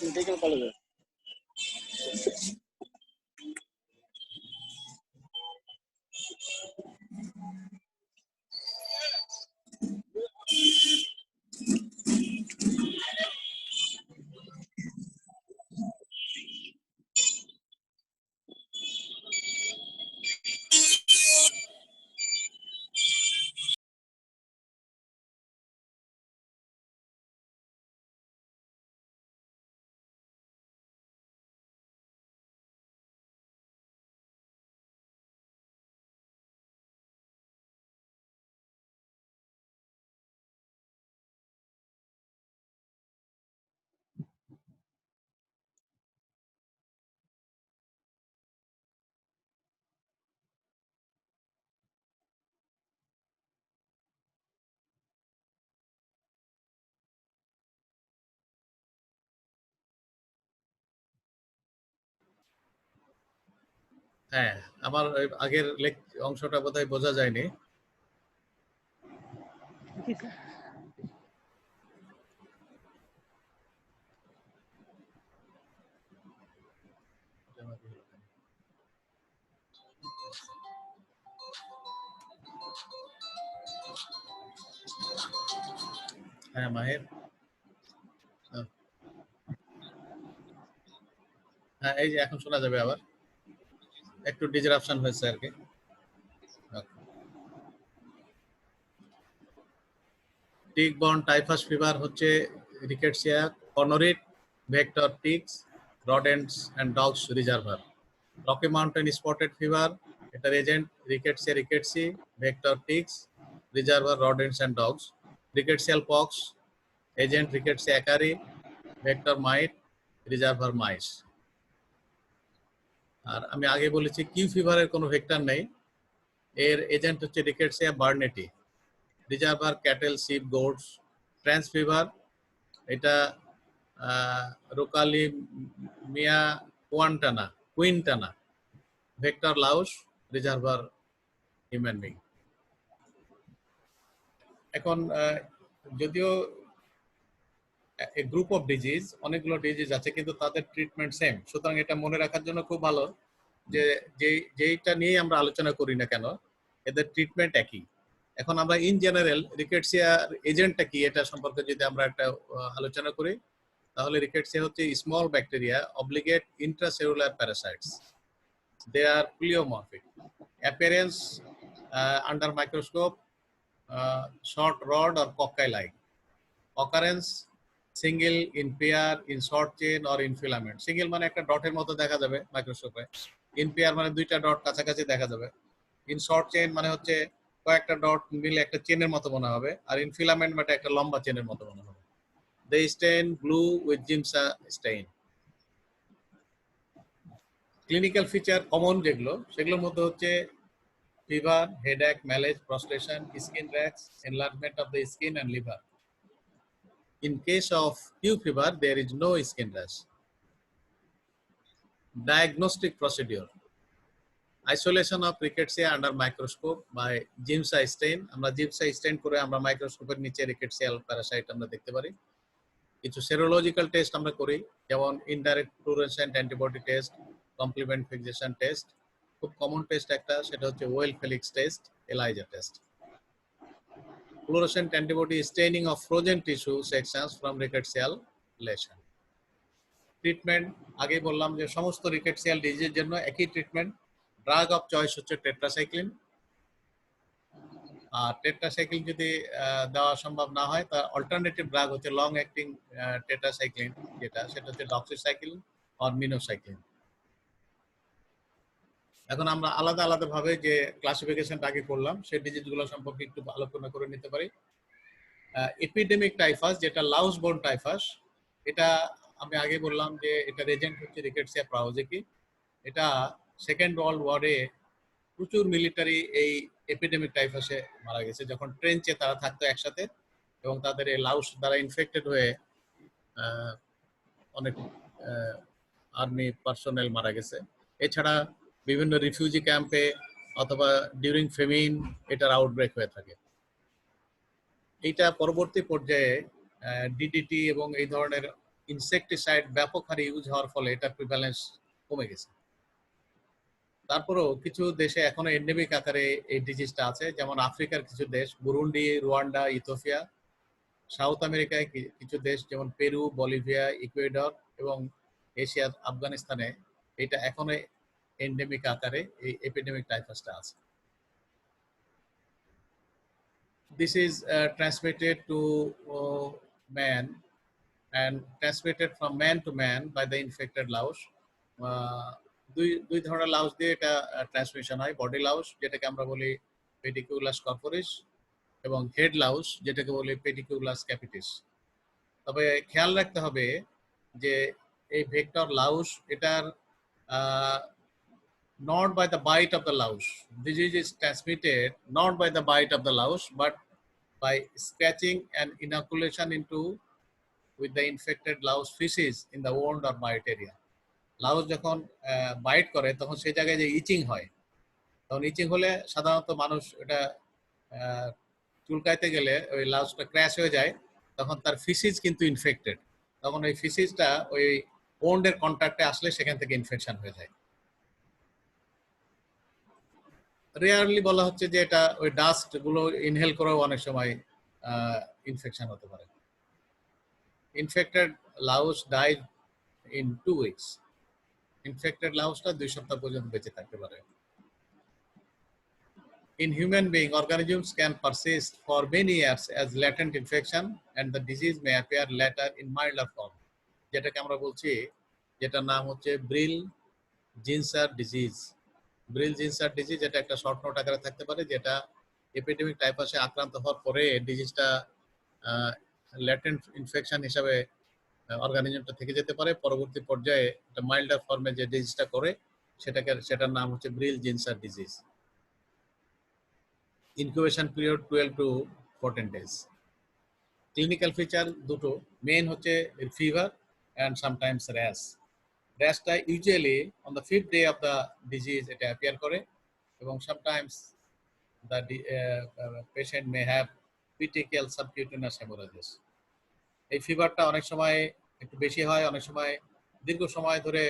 Medical কলেজে হ্যাঁ, আমার আগের অংশটা বোধহয় বোঝা যায়নি। হ্যাঁ মাহির, হ্যাঁ এই যে এখন শোনা যাবে, আবার একটু ডিসরাপশন হয়েছে আর কি। টিক বর্ন টাইফাস ফিভার হচ্ছে Rickettsia conorii vector ticks rodents and dogs reservoir. Rocky Mountain spotted fever, এটার agent Rickettsia rickettsii vector ticks reservoir rodents and dogs. Rickettsial pox, agent Rickettsia akari vector mite reservoir mice. আর আমি আগে বলেছি Q ফিভারের কোনো vector নেই, এর agent হচ্ছে Rickettsia burnetii, reservoir cattle sheep goats. Trench fever, এটা Rochalimaea quintana vector louse reservoir human being. এখন যদিও গ্রুপ অফ ডিজিজ, অনেকগুলো ডিজিজ আছে কিন্তু তাদের ট্রিটমেন্ট সেম, সুতরাং এটা মনে রাখার জন্য খুব ভালো যে যেইটা নিয়ে আমরা আলোচনা করি না কেন এদের ট্রিটমেন্ট একই। এখন আমরা ইন জেনারেল রিকেটসিয়ার এজেন্টটা কি এটা সম্পর্কে যদি আমরা একটা আলোচনা করি, তাহলে রিকেটসিয়া হচ্ছে small bacteria obligate intracellular parasites. They are pleomorphic, appearance under microscope short rod or cocci like. Occurrence single, in pair, in short chain or in filament. Single মানে একটা ডটের মতো দেখা যাবে মাইক্রোস্কোপে, ইন পেয়ার মানে দুইটা ডট কাছাকাছি দেখা যাবে, ইন শর্ট চেইন মানে হচ্ছে কয়েকটা ডট মিলে একটা চেনের মতো মনে হবে, আর ইন ফিলামেন্ট মানে একটা লম্বা চেনের মতো মনে হবে। They stain blue with Giemsa stain. Clinical feature common যেগুলো, সেগুলোর মধ্যে হচ্ছে fever, headache, malaise, prostration, skin rash, enlargement of the skin and liver. In case of Q fever, there is no skin rash. Diagnostic procedure: isolation of rickettsia under microscope by Giemsa stain. আমরা Giemsa stain করে আমরা মাইক্রোস্কোপের নিচে রিকেটসিয়াল Parasite আমরা দেখতে পারি। কিছু serological test আমরা করি, যেমন indirect fluorescent antibody test, complement fixation test. খুব কমন টেস্ট একটা, সেটা হচ্ছে Weil Felix test, ELISA test. Fluorescent antibody staining of frozen tissue sections from rickettsial lesion. Treatment আগেই বললাম যে সমস্ত রিকেটসিয়াল ডিজিজের জন্য একই ট্রিটমেন্ট। ড্রাগ অফ চয়েস হচ্ছে টেট্রাসাইক্লিন, আর টেট্রাসাইক্লিন যদি দেওয়া সম্ভব না হয় তার অল্টারনেটিভ ড্রাগ হচ্ছে লং অ্যাক্টিং টেট্রাসাইক্লিন, যেটা সেটা হচ্ছে ডক্সিসাইক্লিন অর মিনোসাইক্লিন। এখন আমরা আলাদা আলাদা ভাবে যে ক্লাসিফিকেশনটা আগে করলাম সেই ডিজিজগুলো সম্পর্কে একটু আলোচনা করে নিতে পারি। এপিডেমিক টাইফাস, যেটা লাউস বোর্ন টাইফাস, এটা আমি আগে বললাম যে এটা রেজেন্ট হচ্ছে রিকেটসিয়া প্রাউজিকি। এটা সেকেন্ড ওয়ার্ল্ড ওয়ারে প্রচুর মিলিটারি এই এপিডেমিক টাইফাসে মারা গেছে, যখন ট্রেঞ্চে তারা থাকতো একসাথে এবং তাদের এই লাউস দ্বারা ইনফেক্টেড হয়ে অনেক আর্মি পার্সোনেল মারা গেছে। এছাড়া বিভিন্ন রিফিউজি ক্যাম্পে অথবা ডিউরিং ফেমিন এটার আউটব্রেক হয়ে থাকে। এইটা পরবর্তী পর্যায়ে ডিডিটি এবং এই ধরনের ইনসেকটিসাইড ব্যাপক হারে ইউজ হওয়ার ফলে এটার প্রিভ্যালেন্স কমে গেছে। তারপরেও কিছু দেশে এখনো এন্ডেমিক আকারে এই ডিজিজটা আছে, যেমন আফ্রিকার কিছু দেশ, বুরুন্ডি, রুয়ান্ডা, ইথিওপিয়া। সাউথ আমেরিকায় কিছু দেশ যেমন পেরু, বলিভিয়া, ইকুয়েডর এবং এশিয়ার আফগানিস্তানে এটা এখনো এন্ডেমিক আকারে এই এপিডেমিক টাইফাসটা আছে। This is transmitted to man and transmitted from man to man by the infected louse. দুই ধরনের লাউস দিয়ে এটা ট্রান্সমিশন হয়, বডি লাউস যেটাকে আমরা বলি পেডিকিউলাস কর্পোরিস এবং হেড লাউস যেটাকে বলি পেডিকিউলাস ক্যাপিটিস। তবে খেয়াল রাখতে হবে যে এই ভেক্টর লাউস এটার not by the bite of the louse. Disease is transmitted not by the bite of the louse but by scratching and inoculation into with the infected louse feces in the wound or bite area. Laos যখন bite করে তখন সেই জায়গায় যে ইচিং হয়, তখন ইচিং হলে সাধারণত মানুষ এটা চুলকাইতে গেলে ওই লাউসটা ক্র্যাশ হয়ে যায়, তখন তার ফিসিস কিন্তু ইনফেক্টেড, তখন ওই ফিসিসটা ওই ওন্ডের কন্ট্যাক্টে আসলে সেখান থেকে ইনফেকশন হয়ে যায়। রেয়ারলি বলা হচ্ছে যে এটা ওই ডাস্ট গুলো ইনহেল করেও অনেক সময় ইনফেকশন হতে পারে। Infected louse die in 2 weeks। Infected লাউসটা 2 সপ্তাহ পর্যন্ত বেঁচে থাকতে পারে। In human being, organisms can persist for many years as latent infection and the disease may appear later in milder form, যেটাকে আমরা বলছি, যেটার নাম হচ্ছে Brill Zinsser disease. ব্রিল Zinsser disease এটা একটা শর্ট নোট আকারে থাকতে পারে, যেটা এপিডেমিক টাইফাসে আক্রান্ত হওয়ার পরে ডিজিজটা ল্যাটেন্ট ইনফেকশন হিসাবে অর্গানিজমটা থেকে যেতে পারে। পরবর্তী পর্যায়ে একটা মাইল্ডার ফর্মে যে ডিজিজটা করে সেটার নাম হচ্ছে Brill Zinsser disease. Incubation period 12 to 14 days। Clinical feature দুটো, মেইন হচ্ছে ফিভার অ্যান্ড সামটাইমস র্যাশ। র্যাশটা usually on the 5th day of the disease এটা অ্যাপিয়ার করে এবং sometimes the patient may have petechial subcutaneous haemorrhages. এই ফিভারটা অনেক সময় একটু বেশি হয়, অনেক সময় দীর্ঘ সময় ধরে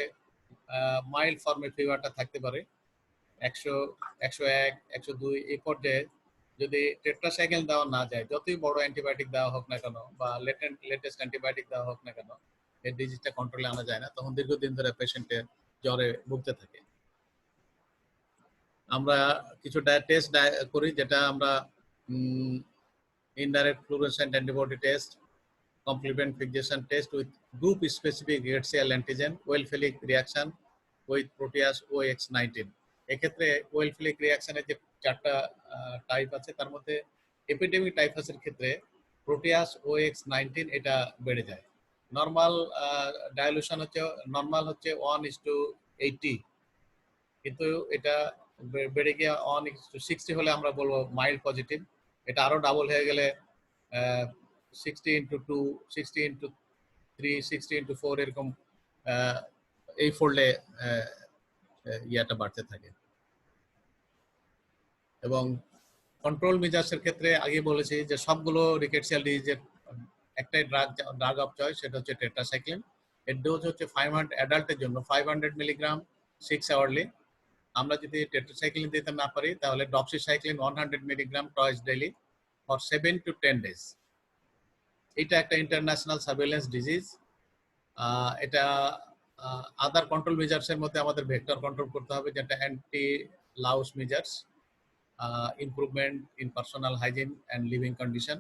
মাইল্ড ফর্মে ফিভারটা থাকতে পারে। 100, 101, 102 এই পর্যায়ে যদি টেট্রাসাইক্লিন দেওয়া না যায়, যতই বড় অ্যান্টিবায়োটিক দেওয়া হোক না কেন বা লেটেস্ট অ্যান্টিবায়োটিক দেওয়া হোক না কেন, এই ডিজিজটা কন্ট্রোলে আনা যায় না, তখন দীর্ঘদিন ধরে পেশেন্টের জ্বরে ভুগতে থাকে। আমরা কিছু টেস্ট করি, যেটা আমরা indirect fluorescent antibody test, complement fixation test with group specific HCl antigen, Weil Felix reaction with Proteus OX19। এক্ষেত্রে ওয়েলফিলিক রিঅ্যাকশনের যে 4টা টাইপ আছে, তার মধ্যে এপিডেমিক টাইফাসের ক্ষেত্রে প্রোটিয়াস OX19 এটা বেড়ে যায়। নর্মাল ডাইলুশন হচ্ছে নর্মাল হচ্ছে 1:80, কিন্তু এটা বেড়ে গিয়ে 1:60 হলে আমরা বলবো মাইল্ড পজিটিভ। এটা আরো ডাবল হয়ে গেলে 60:2, 60:3, 60:4 এরকম এই ফোল্ডে ইয়াটা বাড়তে থাকে। এবং কন্ট্রোল মেজার্সের ক্ষেত্রে আগে বলেছি যে সবগুলো রিকেটসিয়াল ডিজিজের একটাই ড্রাগ অফ চয়েস, সেটা হচ্ছে টেট্রাসাইক্লিন। এর ডোজ হচ্ছে 500 অ্যাডাল্টের জন্য 500 মিলিগ্রাম 6 আওয়ারলি। আমরা যদি টেট্রাসাইক্লিন দিতে না পারি তাহলে doxycycline 100 milligram twice daily for 7 to 10 days। এটা একটা ইন্টারন্যাশনাল সার্ভেইলেন্স ডিজিজ। এটা আদার কন্ট্রোল মেজার্সের মধ্যে আমাদের ভেক্টর কন্ট্রোল করতে হবে, যেটা anti Laos measures, improvement in personal hygiene and living condition,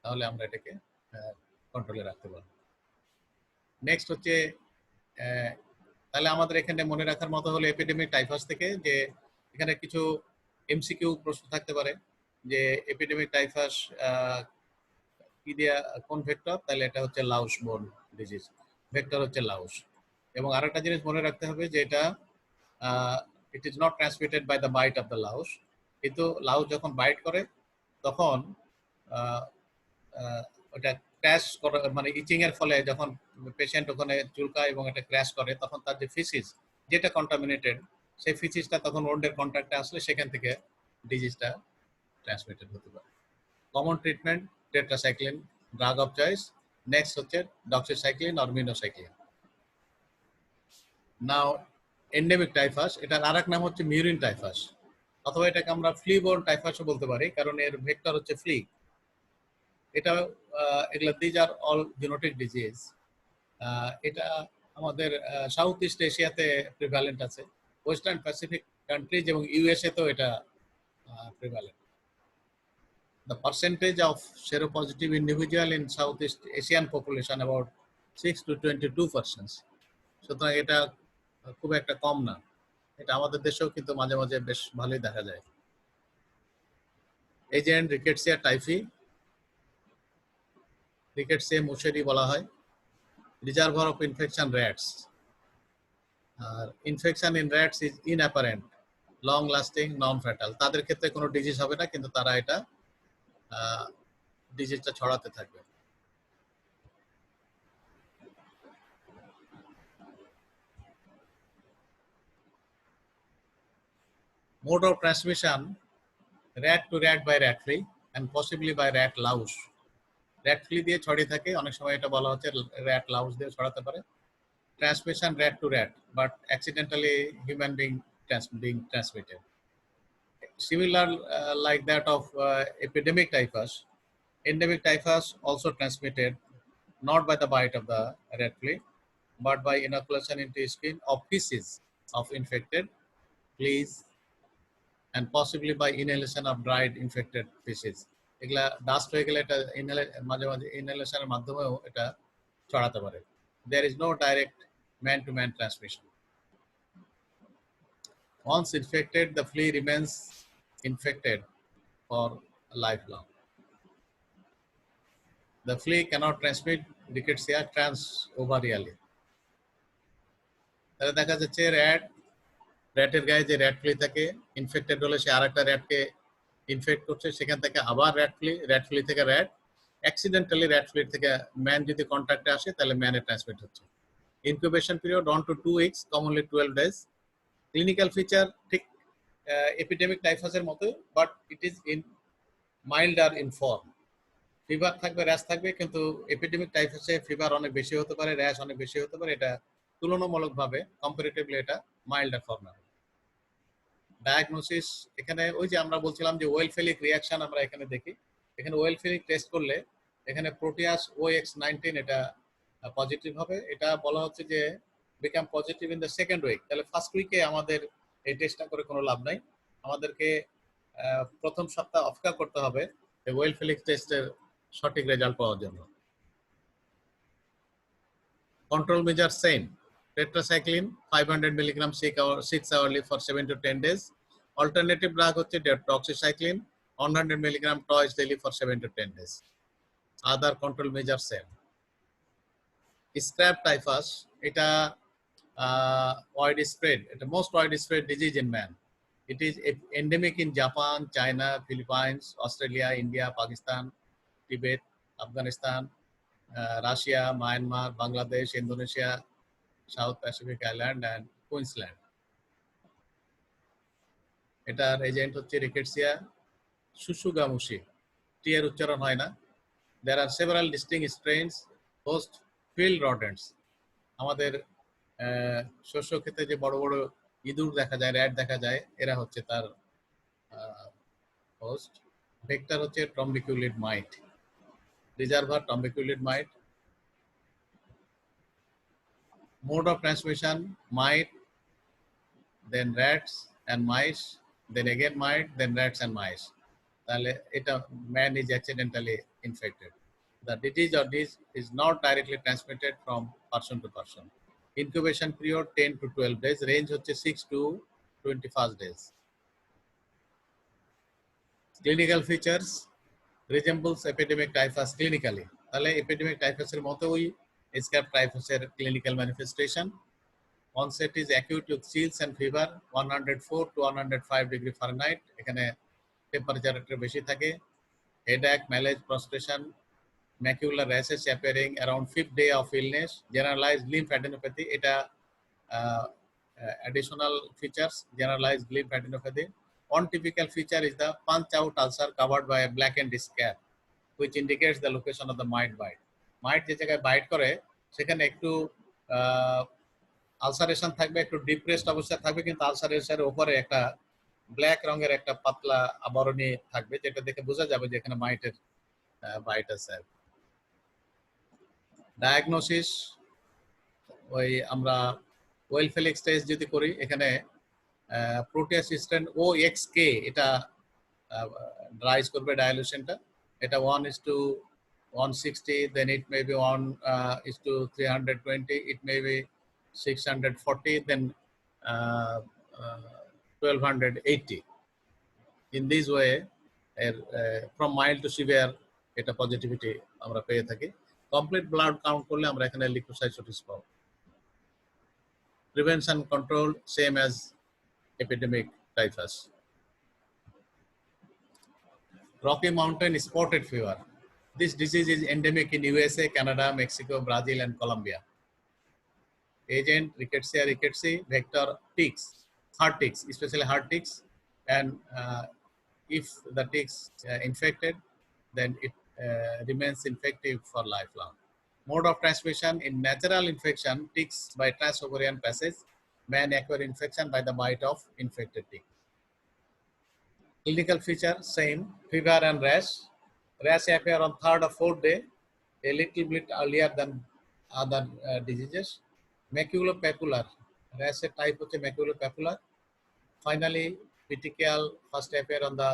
তাহলে আমরা এটাকে কন্ট্রোলে রাখতে পারবো। নেক্সট হচ্ছে তাহলে আমাদের এখানে মনে রাখার মতো হলো এপিডেমিক টাইফাস থেকে যে এখানে কিছু এমসিকিউ প্রশ্ন থাকতে পারে যে এপিডেমিক টাইফাস কি দিয়া কোন ভেক্টর, তাহলে এটা হচ্ছে লাউস বোর্ন ডিজিজ, ভেক্টর হচ্ছে লাউস। এবং আরেকটা জিনিস মনে রাখতে হবে যে এটা it is not transmitted by the bite of the louse, কিন্তু লাউস যখন বাইট করে তখন ওটা ক্র্যাশ করে, মানে ইচিং এর ফলে যখন পেশেন্ট ওখানে চুলকায় এবং এটা ক্র্যাশ করে তখন তার যে ফিসিস যেটা কন্টামিনেটেড, সেই ফিসিসটা তখন ওন্ডের কন্ট্যাক্টে আসলে সেখান থেকে ডিজিজটা ট্রান্সমিটেড হতে পারে। Common treatment tetracycline drug of choice, next হচ্ছে doxycycline or minocycline. Now endemic typhus, এটার আরেক নাম হচ্ছে মিউরিন টাইফাস, অথবা এটাকে আমরা ফ্লিবোর্ন টাইফাসও বলতে পারি কারণ এর ভেক্টর হচ্ছে ফ্লি। এটা এগুলা these are all genetic disease. এটা আমাদের সাউথ ইস্ট এশিয়াতে প্রিভ্যালেন্ট আছে, ওয়েস্টার্ন প্যাসিফিক কান্ট্রিজ এবং ইউএসএ তেও এটা prevalent. The percentage of seropositive individual in Southeast Asian population about 6 to 22%. সুতরাং এটা খুব একটা কম না, এটা আমাদের দেশেও কিন্তু মাঝে মাঝে বেশ ভালোই দেখা যায়। Agent Rickettsia typhi, Rickettsia mooseri বলা হয়। রিজার্ভার অফ ইনফেকশন র্যাটস, আর infection in rats is inapparent, long lasting, non fatal. তাদের ক্ষেত্রে কোনো ডিজিজ হবে না, কিন্তু তারা এটা ডিজিজটা ছড়াতে থাকবে। Mode of transmission, rat to rat by rat flea and possibly by rat louse. rat flea দিয়ে ছড়িয়ে থাকে, অনেক সময় এটা বলা হচ্ছে rat louse দিয়ে ছড়াতে পারে। Transmission rat to rat, but accidentally human being transmitted. Similar like that of epidemic typhus, endemic typhus also transmitted not by the bite of the rat flea, but by inoculation into skin of feces of infected fleas and possibly by inhalation of dried infected feces. এগুলা dust হয়ে গেলে এটা মাঝে মাঝে ইনহেলেশনের মাধ্যমেও এটা ছড়াতে পারে। There is no direct man-to-man transmission. Once infected, the flea remains infected for lifelong. The flea cannot transmit rickettsia trans-ovarially. তাহলে দেখা যাচ্ছে র্যাটের গায়ে যে র্যাট ফ্লি থাকে, ইনফেক্টেড হলে সে আরেকটা র্যাটকে ইনফেক্ট করছে, সেখান থেকে আবার র্যাট ফ্লি থেকে র্যাট, অ্যাক্সিডেন্টালি র্যাট ফ্লি থেকে ম্যান যদি কন্ট্যাক্টে আসে তাহলে ম্যানে ট্রান্সমিট হচ্ছে। ইনকিউবেশন পিরিয়ড 1 to 2 weeks, কমনলি 12 days. ক্লিনিক্যাল ফিচার ঠিক এপিডেমিক টাইফাসের মতো, but it is in milder in form. Fever থাকবে, র্যাশ থাকবে, কিন্তু এপিডেমিক টাইফাসে ফিভার অনেক বেশি হতে পারে, র্যাশ অনেক বেশি হতে পারে। এটা তুলনামূলকভাবে কম্পারেটিভলি এটা মাইল্ডার ফর্ম। ডায়াগনোসিস, এখানে ওই যে আমরা বলছিলাম যে ওয়েলফেলিক রিয়াকশন আমরা এখানে দেখি। এখানে ওয়েলফেলিক টেস্ট করলে এখানে প্রোটিয়াস OX19 এটা পজিটিভ হবে। এটা বলা হচ্ছে যে become positive in the second week. তাহলে ফার্স্ট উইকে আমাদের এই টেস্টটা করে কোনো লাভ নাই, আমাদেরকে প্রথম সপ্তাহ অপেক্ষা করতে হবে এই ওয়েলফেলিক টেস্টের সঠিক রেজাল্ট পাওয়ার জন্য। Control measure same, tetracycline 500 mg 6 hourly for 7 to 10 days. Alternative drug হচ্ছে doxycycline 100 mg twice daily for 7 to 10 days. Other control measure same. Scrap typhus, এটা widespread, এটা most widespread disease in man. It is endemic in Japan, China, Philippines, Australia, India, Pakistan, Tibet, Afghanistan, Russia, Myanmar, Bangladesh, Indonesia, South Pacific Island and Queensland. এটার agent হচ্ছে rickettsia শুশুগামুশি, টি এর উচ্চারণ হয় না। There are several distinct strains host field rodents. আমাদের শস্য ক্ষেত্রে যে বড় বড় ইঁদুর দেখা যায়, র্যাট দেখা যায়, এরা হচ্ছে তার হোস্ট। ভেক্টর হচ্ছে trombiculid mite, reservoir trombiculid mite. Mode of transmission, mite, then rats and mice, then again mite, then rats and mice. তাহলে এটা man is accidentally infected. The disease or disease is not directly transmitted from person to person. Incubation period 10 to 12 days, range হচ্ছে 6 to 21 days. Clinical features resembles epidemic typhus clinically. তাহলে epidemic typhus এর মতোই scab typhus এর clinical manifestation. Onset is acute with chills and fever 104 to 105 degree Fahrenheit. এখানে temperature একটু বেশি থাকে। Headache, malaise, prostration, macular rashes appearing around 5th day of illness. Generalized lymphadenopathy, এটা additional features, generalized lymphadenopathy. One typical feature is the punch-out ulcer covered by a blackened scab, which indicates the location of the mite bite. Mite যে জায়গায় byte করে সেখানে একটু ulceration থাকবে, একটু depressed অবস্থায় থাকবে, কিন্তু আলসারেশনের উপরে একটা ব্ল্যাক রঙের একটা পাতলা আবরণী থাকবে, যেটা দেখে বোঝা যাবে যে এখানে মাইটের বাইট আছে। ডায়াগনোসিস ওই আমরা ওয়েলফেলিক্স টেস্ট যদি করি, এখানে প্রোটিয়াস স্ট্রেন OXK এটা রাইজ করবে ডায়ালুশনটা। এটা 1:160, then it may be 1:320, it may be 640, then 1280. In this way, from mild to severe এটা পজিটিভিটি আমরা পেয়ে থাকি। কমপ্লিট ব্লাড কাউন্ট করলে আমরা এখানে লিউকোসাইটোসিস পাবো। Prevention control same as epidemic typhus. Rocky Mountain spotted fever. This disease is endemic in USA, Canada, Mexico, Brazil, and Colombia. Agent Rickettsia rickettsii, vector ticks, heart ticks, especially heart ticks, and if the ticks infected, then it remains infective for lifelong. Mode of transmission: in natural infection, ticks by transovarian passage, man acquire infection by the bite of infected tick. Clinical feature same, fever and rash. Rash appear on 3rd or 4th day, a little bit earlier than other diseases. Maculopapular, rash type হচ্ছে maculopapular. Finally, petechial first appear on the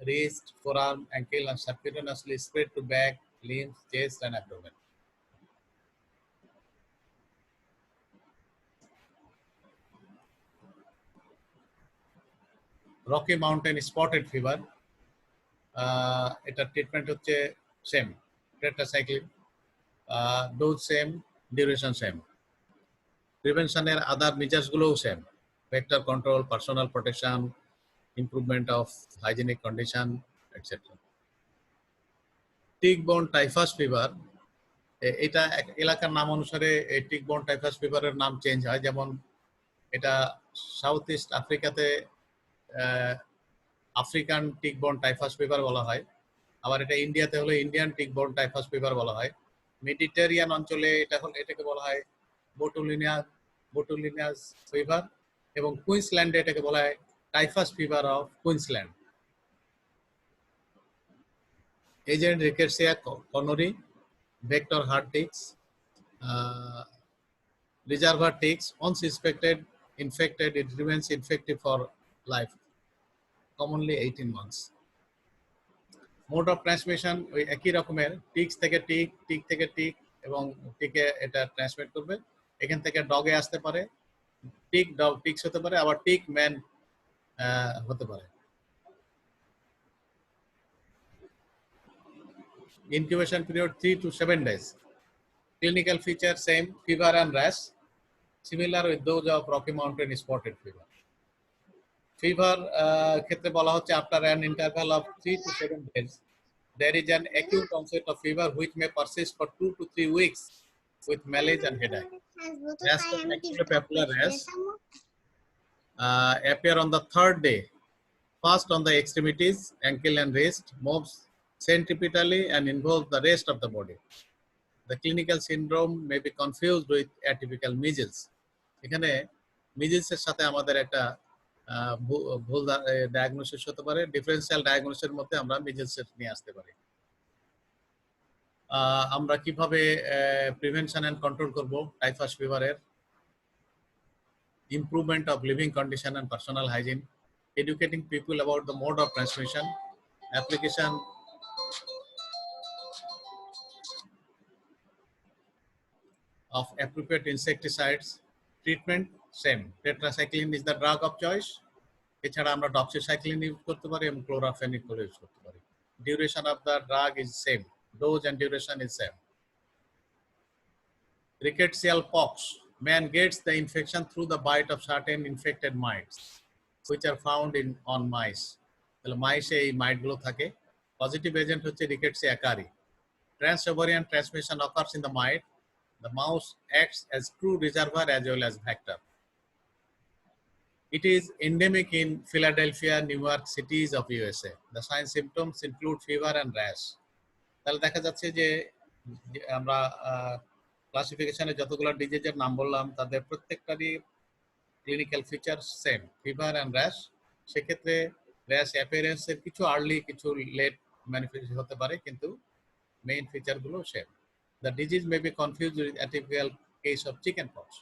wrist, forearm, ankle, and subcutaneously spread to back, limbs, chest, and abdomen. Rocky Mountain spotted fever, এটা treatment হচ্ছে same, tetracycline, dose same, duration same. প্রিভেনশনের other মেজার্সগুলোও same, vector control, personal protection, improvement of hygienic condition, etcetera. Tick borne typhus fever, এটা এলাকার নাম অনুসারে এই tick-born typhus ফিভারের নাম চেঞ্জ হয়। যেমন এটা সাউথ ইস্ট আফ্রিকাতে আফ্রিকান টিক-বোর্ন টাইফাস ফিভার বলা হয়, আবার এটা ইন্ডিয়াতে হলে ইন্ডিয়ান টিক-বোর্ন টাইফাস ফিভার বলা হয়। মেডিটেরিয়ান অঞ্চলে এটাকে বলা হয় বোটুলিনাস ফিভার, এবং কুইন্সল্যান্ডে এটাকে বলা হয় typhus fever of Queensland. Agent Rickettsia conorii, vector heart ticks, reservoir ticks. Once infected, it remains infective for life, commonly 18 months. Mode of transmission ওই একই রকমের, টিক্স থেকে টিক, টিক থেকে টিক, এবং টিকে এটা ট্রান্সমিট করবে। এখান থেকে ডগে আসতে পারে, টিক ডগ টিক্স হতে পারে, আবার টিক ম্যান হতে পারে। Incubation period 3 to 7 days. Clinical feature same, fever and rash, similar with those of Rocky Mountain spotted fever. Fever ক্ষেত্রে বলা হচ্ছে after an interval of 3 to 7 days, there is an acute onset of fever which may persist for 2 to 3 weeks with malaise and headache. Maculopapular rash appear on the 3rd day, first on the extremities, ankle and wrist, moves centripetally and involves the rest of the body. The clinical syndrome may be confused with atypical measles. এখানে মিজেলসের সাথে আমাদের একটা ভুল diagnosis হতে পারে। Differential ডায়াগনোসিসের মধ্যে আমরা মিজেলসের নিয়ে আসতে পারি। আমরা কিভাবে প্রিভেনশন এন্ড কন্ট্রোল করব টাইফাস ফিভারের? Improvement of living condition and personal hygiene, educating people about the mode of transmission, application of appropriate insecticides. Treatment same. Tetracycline is the drug of choice. এছাড়া আমরা doxycycline ইউজ করতে পারি এবং chlorpheniramine use করতে পারি. Duration of the drug is same. Dose and duration is same. Rickettsial pox. Man gets the infection through the bite of certain infected mites, which are found on mice. তাহলে মাইসে এই মাইটগুলো থাকে. Positive agent হচ্ছে Rickettsia acari. Trans-ovarian transmission occurs in the mite. The mouse acts as true reservoir as well as vector. It is endemic in Philadelphia, New York cities of USA. The signs symptoms include fever and rash. তাহলে দেখা যাচ্ছে যে আমরা ক্লাসিফিকেশনে যতগুলো ডিজিজের নাম বললাম তাদের প্রত্যেকটারই clinical feature same, fever and rash. সেক্ষেত্রে র্যাশ অ্যাপিয়ারেন্সের কিছু আর্লি কিছু লেট ম্যানিফেস্ট হতে পারে, কিন্তু মেইন ফিচারগুলো same. The disease may be confuse with atypical case of chicken pox.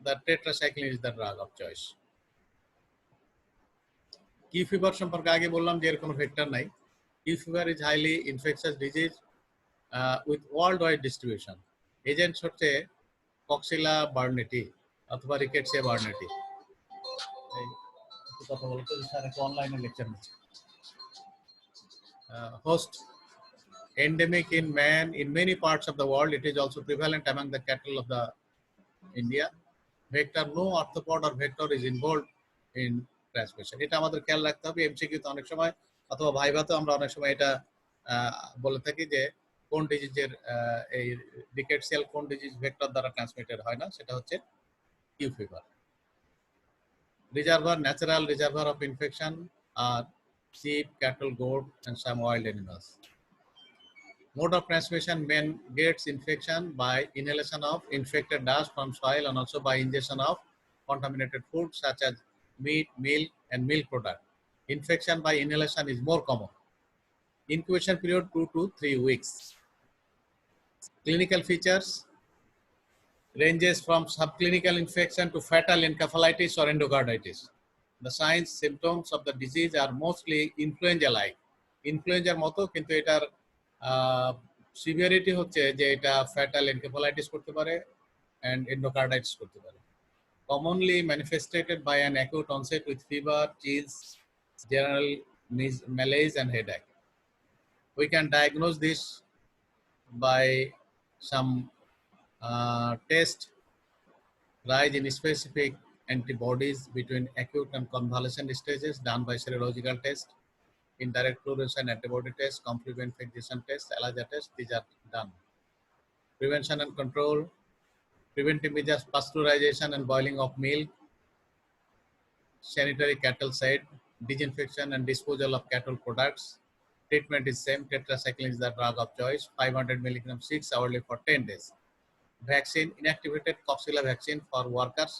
The tetracycline is the drug of choice. Q fever সম্পর্কে আগে বললাম যে এর কোনো ভেক্টর নাই। Q fever is highly infectious disease with world wide distribution. Agents হচ্ছে Coxiella বার্নেটি অথবা rickettsia বার্নেটি। কথা বলতে স্যার একটা অনলাইনে লেকচার নিচ্ছে। Host endemic in man in many parts of the world. It is also prevalent among the cattle of the India. Vector, no arthropod or vector is involved in transmission. এটা আমাদের খেয়াল রাখতে হবে। MCQ তে অনেক সময় অথবা ভাইভাতে আমরা অনেক সময় এটা বলে থাকি যে কোন ডিজিজের এই রিকেটসিয়াল কোন ডিজিজ ভেক্টর দ্বারা ট্রান্সমিটেড হয় না, সেটা হচ্ছে Q fever. Reservoir, natural reservoir of infection are sheep, cattle, goat, and some wild animals. Mode of transmission: man gets infection by inhalation of infected dust from soil and also by ingestion of contaminated food such as meat, milk, and milk product. Infection by inhalation is more common. Incubation period 2 to 3 weeks. Clinical features ranges from subclinical infection to fatal encephalitis or endocarditis. The signs, symptoms of the disease are mostly influenza-like. Influenza মতো, কিন্তু এটার severity হচ্ছে যে এটা fatal encephalitis করতে পারে and endocarditis করতে পারে. Commonly manifested by an acute onset with fever, chills, general malaise and headache. We can diagnose this by some test, rise in specific antibodies between acute and convalescent stages done by serological test, indirect fluorescent antibody test, complement infection test, ELISA test. These are done. Prevention and control: preventive measures, pasteurization and boiling of milk, sanitary cattle shed, disinfection and disposal of cattle products. Treatment is same. Tetracycline is the drug of choice. 500 milligrams 6 hourly for 10 days. Vaccine: inactivated Coxella vaccine for workers.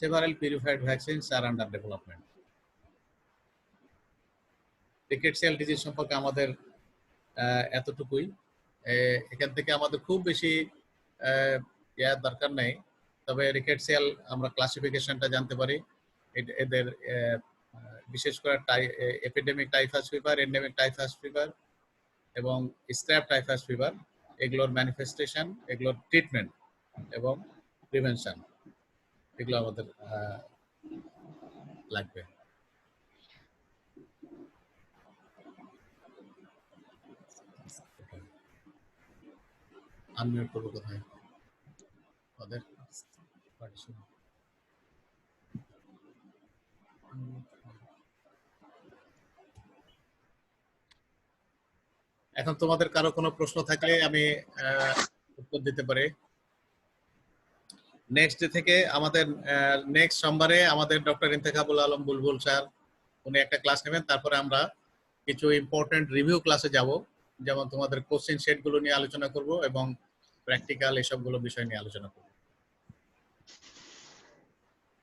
Several purified vaccines are under development. Rickettsial disease সম্পর্কে আমাদের এতটুকুই। এখান থেকে আমাদের খুব বেশি দরকার নেই, তবে রিকেটসিয়াল আমরা ক্লাসিফিকেশনটা জানতে পারি। এদের বিশেষ করে epidemic typhus fever, endemic typhus fever এবং স্ক্র্যাপ টাইফাস ফিভার, এগুলোর ম্যানিফেস্টেশন, এগুলোর ট্রিটমেন্ট এবং প্রিভেনশন, এগুলো আমাদের লাগবে। আনমিউট করবো কোথায় ওদের? এখন তোমাদের কারো কোনো প্রশ্ন থাকলে আমি উত্তর দিতে পারি। নেক্সট ডে থেকে আমাদের নেক্সট সোমবারে আমাদের ডক্টর ইন্তেখাবুল আলম বুলবুল স্যার উনি একটা ক্লাস নেবেন। তারপরে আমরা কিছু ইম্পর্টেন্ট রিভিউ ক্লাসে যাব, যেমন তোমাদের কোশ্চেন সেটগুলো নিয়ে আলোচনা করব এবং প্র্যাকটিক্যাল এসবগুলো বিষয় নিয়ে আলোচনা করব।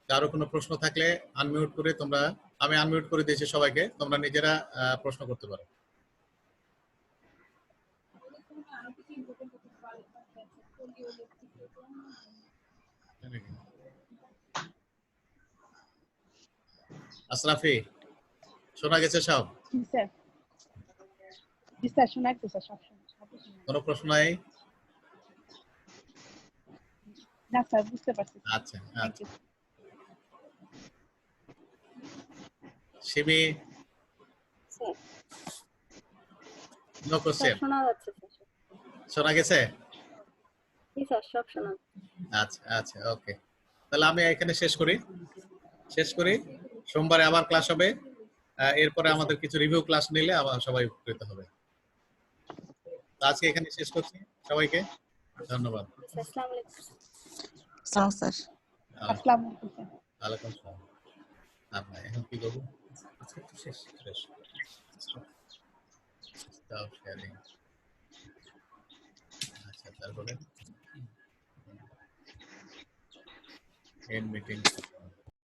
কারো কোনো প্রশ্ন থাকলে আনমিউট করে তোমরা, আমি আনমিউট করে দিয়েছি সবাইকে, তোমরা নিজেরা প্রশ্ন করতে পারো। আশরাফি, শোনা গেছে সব? জি স্যার, জি স্যার শোনা গেছে স্যার, সব শোনা। কোনো প্রশ্ন নাই? না স্যার, বুঝতে পারছি। আচ্ছা থ্যাংক আচ্ছা ইউ। শিমি স্যার নো স্যার কোশ্চেন শোনা যাচ্ছে স্যার। শোনা গেছে জি স্যার, সব শোনা যাচ্ছে। আচ্ছা আচ্ছা ওকে তাহলে আমি এখানে শেষ করি সোমবারে আবার ক্লাস হবে এরপরে আমাদের কিছু রিভিউ ক্লাস নিলে আবার সবাই উপকৃত হবে তো আজকে এখানে শেষ করছি সবাইকে ধন্যবাদ স্যার আসসালামু আলাইকুম। সালাম স্যার। আসসালামু আলাইকুম স্যার। ওয়ালাইকুম আসসালাম আপনার এখন কি করবো আজকে তো শেষ Stop sharing. আচ্ছা তারপরে end meeting